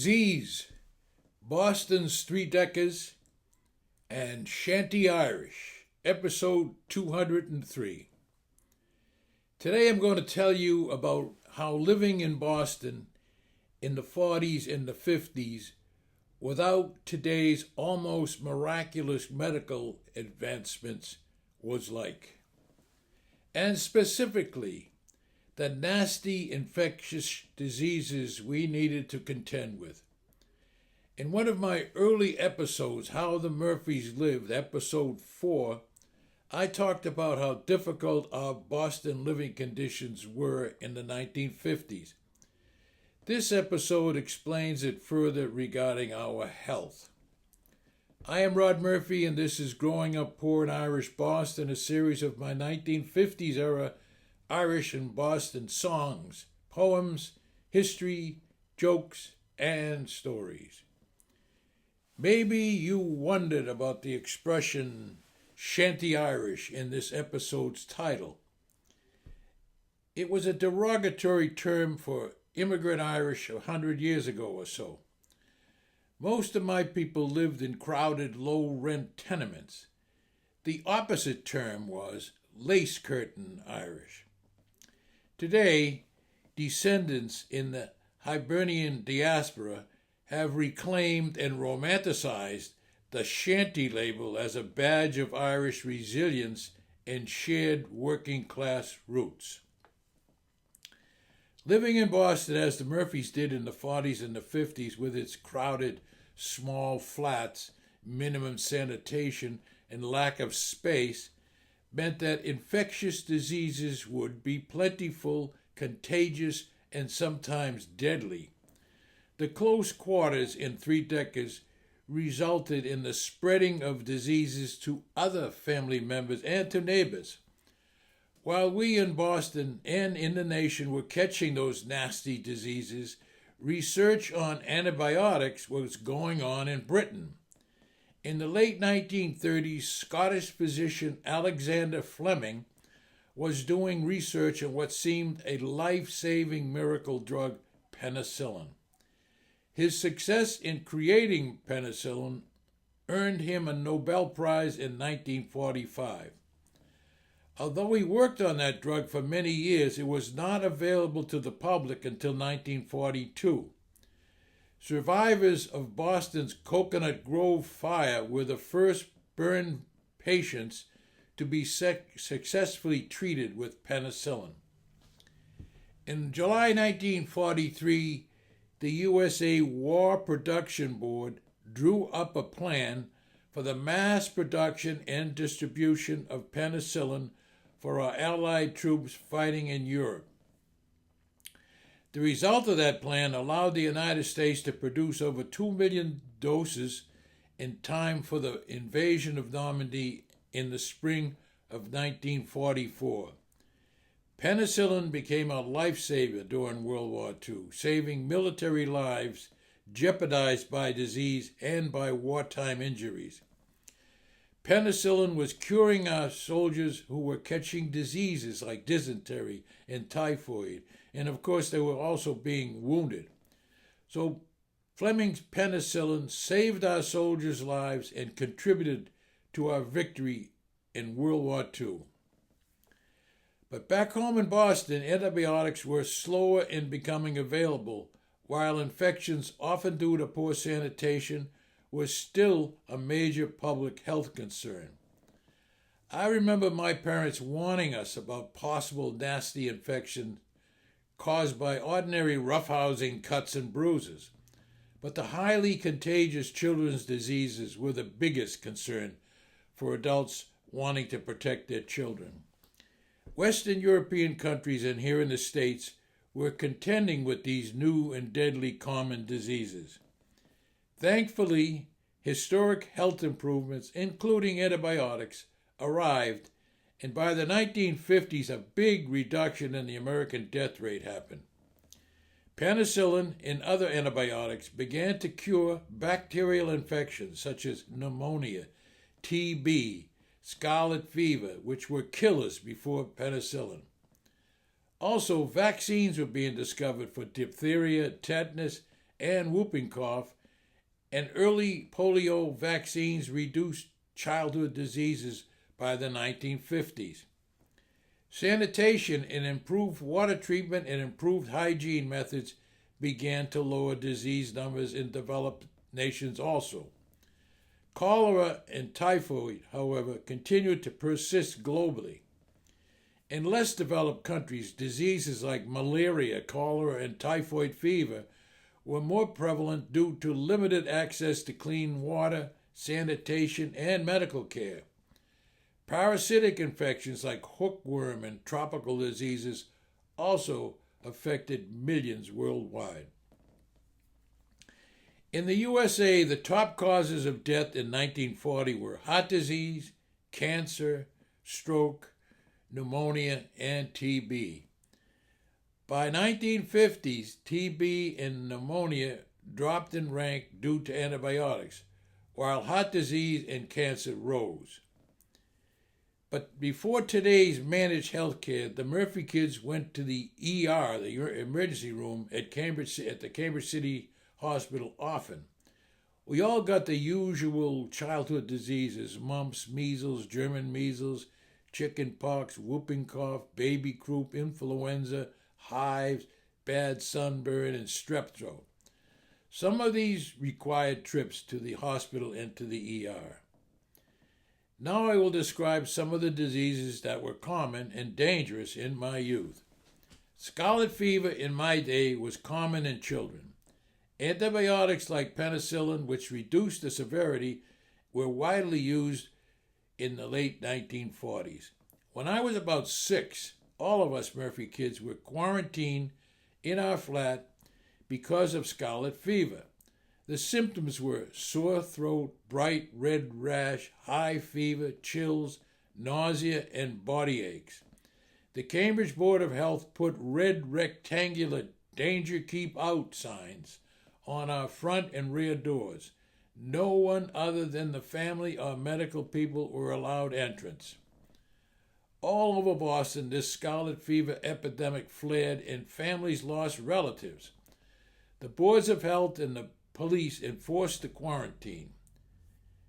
Disease, Boston's Three-Deckers, and Shanty Irish, episode 203. Today I'm going to tell you about how living in Boston in the 40s and the 50s without today's almost miraculous medical advancements was like. And specifically, the nasty infectious diseases we needed to contend with. In one of my early episodes, How the Murphys Lived, episode 4, I talked about how difficult our Boston living conditions were in the 1950s. This episode explains it further regarding our health. I am Rod Murphy, and this is Growing Up Poor in Irish Boston, a series of my 1950s era Irish and Boston songs, poems, history, jokes, and stories. Maybe you wondered about the expression Shanty Irish in this episode's title. It was a derogatory term for immigrant Irish 100 years ago or so. Most of my people lived in crowded, low-rent tenements. The opposite term was lace curtain Irish. Today, descendants in the Hibernian diaspora have reclaimed and romanticized the Shanty label as a badge of Irish resilience and shared working-class roots. Living in Boston as the Murphys did in the 40s and the 50s with its crowded, small flats, minimum sanitation, and lack of space meant that infectious diseases would be plentiful, contagious, and sometimes deadly. The close quarters in three-deckers resulted in the spreading of diseases to other family members and to neighbors. While we in Boston and in the nation were catching those nasty diseases, research on antibiotics was going on in Britain. In the late 1930s, Scottish physician Alexander Fleming was doing research on what seemed a life-saving miracle drug, Penecillin. His success in creating Penecillin earned him a Nobel Prize in 1945. Although he worked on that drug for many years, it was not available to the public until 1942. Survivors of Boston's Coconut Grove fire were the first burn patients to be successfully treated with penicillin. In July 1943, the USA War Production Board drew up a plan for the mass production and distribution of penicillin for our Allied troops fighting in Europe. The result of that plan allowed the United States to produce over 2 million doses in time for the invasion of Normandy in the spring of 1944. Penicillin became a lifesaver during World War II, saving military lives jeopardized by disease and by wartime injuries. Penicillin was curing our soldiers who were catching diseases like dysentery and typhoid, and of course they were also being wounded. So Fleming's penicillin saved our soldiers' lives and contributed to our victory in World War II. But back home in Boston, antibiotics were slower in becoming available, while infections, often due to poor sanitation, was still a major public health concern. I remember my parents warning us about possible nasty infections caused by ordinary roughhousing cuts and bruises. But the highly contagious children's diseases were the biggest concern for adults wanting to protect their children. Western European countries and here in the States were contending with these new and deadly common diseases. Thankfully, historic health improvements, including antibiotics, arrived, and by the 1950s, a big reduction in the American death rate happened. Penicillin and other antibiotics began to cure bacterial infections such as pneumonia, TB, scarlet fever, which were killers before penicillin. Also, vaccines were being discovered for diphtheria, tetanus, and whooping cough, and early polio vaccines reduced childhood diseases by the 1950s. Sanitation and improved water treatment and improved hygiene methods began to lower disease numbers in developed nations also. Cholera and typhoid, however, continued to persist globally. In less developed countries, diseases like malaria, cholera, and typhoid fever were more prevalent due to limited access to clean water, sanitation, and medical care. Parasitic infections like hookworm and tropical diseases also affected millions worldwide. In the USA, the top causes of death in 1940 were heart disease, cancer, stroke, pneumonia, and TB. By 1950s, TB and pneumonia dropped in rank due to antibiotics, while heart disease and cancer rose. But before today's managed health care, the Murphy kids went to the ER, the emergency room at the Cambridge City Hospital often. We all got the usual childhood diseases: mumps, measles, German measles, chicken pox, whooping cough, baby croup, influenza, hives, bad sunburn, and strep throat. Some of these required trips to the hospital and to the ER. Now I will describe some of the diseases that were common and dangerous in my youth. Scarlet fever in my day was common in children. Antibiotics like penicillin, which reduced the severity, were widely used in the late 1940s. When I was about 6, all of us Murphy kids were quarantined in our flat because of scarlet fever. The symptoms were sore throat, bright red rash, high fever, chills, nausea, and body aches. The Cambridge Board of Health put red rectangular "Danger Keep Out" signs on our front and rear doors. No one other than the family or medical people were allowed entrance. All over Boston, this scarlet fever epidemic flared and families lost relatives. The boards of health and the police enforced the quarantine.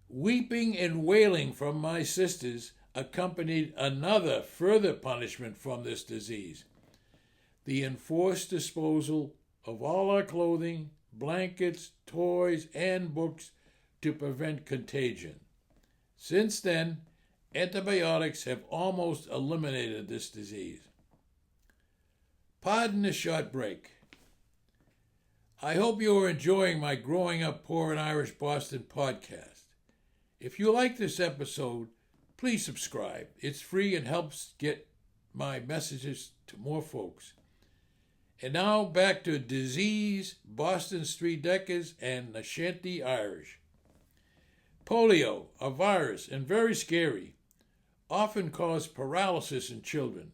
Weeping and wailing from my sisters accompanied another further punishment from this disease: the enforced disposal of all our clothing, blankets, toys, and books to prevent contagion. Since then, antibiotics have almost eliminated this disease. Pardon the short break. I hope you are enjoying my Growing Up Poor in Irish Boston podcast. If you like this episode, please subscribe. It's free and helps get my messages to more folks. And now back to disease, Boston's Three Deckers, and the Shanty Irish. Polio, a virus and very scary, often caused paralysis in children.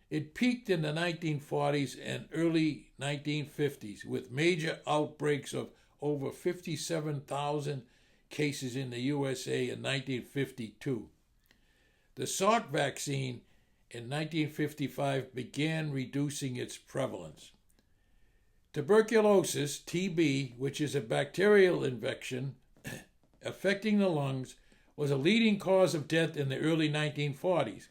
It peaked in the 1940s and early 1950s with major outbreaks of over 57,000 cases in the USA in 1952. The Salk vaccine in 1955 began reducing its prevalence. Tuberculosis, TB, which is a bacterial infection affecting the lungs, was a leading cause of death in the early 1940s.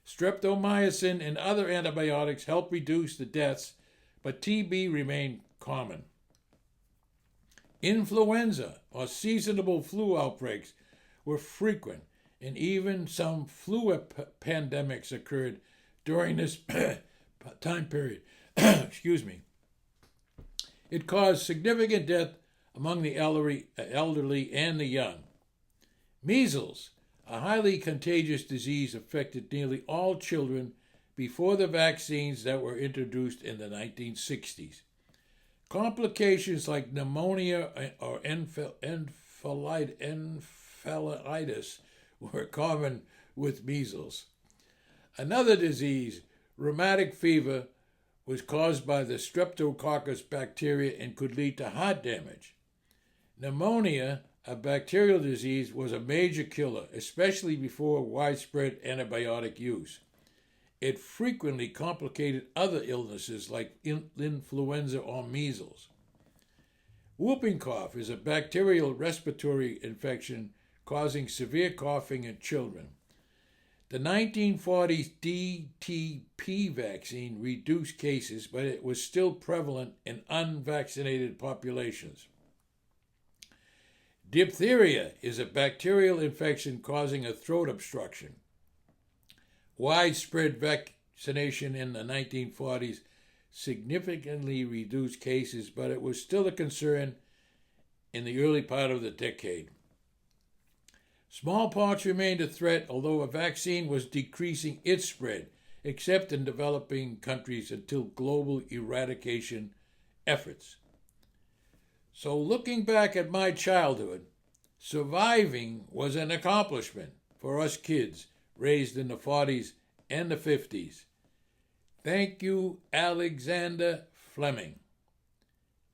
Streptomycin and other antibiotics helped reduce the deaths, but TB remained common. Influenza, or seasonal flu outbreaks, were frequent, and even some flu pandemics occurred during this time period. Excuse me. It caused significant death among the elderly and the young. Measles, a highly contagious disease, affected nearly all children before the vaccines that were introduced in the 1960s. Complications like pneumonia or encephalitis were common with measles. Another disease, rheumatic fever, was caused by the streptococcus bacteria and could lead to heart damage. Pneumonia, a bacterial disease, was a major killer, especially before widespread antibiotic use. It frequently complicated other illnesses like influenza or measles. Whooping cough is a bacterial respiratory infection causing severe coughing in children. The 1940s DTP vaccine reduced cases, but it was still prevalent in unvaccinated populations. Diphtheria is a bacterial infection causing a throat obstruction. Widespread vaccination in the 1940s significantly reduced cases, but it was still a concern in the early part of the decade. Smallpox remained a threat, although a vaccine was decreasing its spread, except in developing countries until global eradication efforts. So looking back at my childhood, surviving was an accomplishment for us kids raised in the 40s and the 50s. Thank you, Alexander Fleming.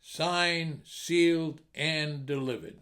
Signed, sealed, and delivered.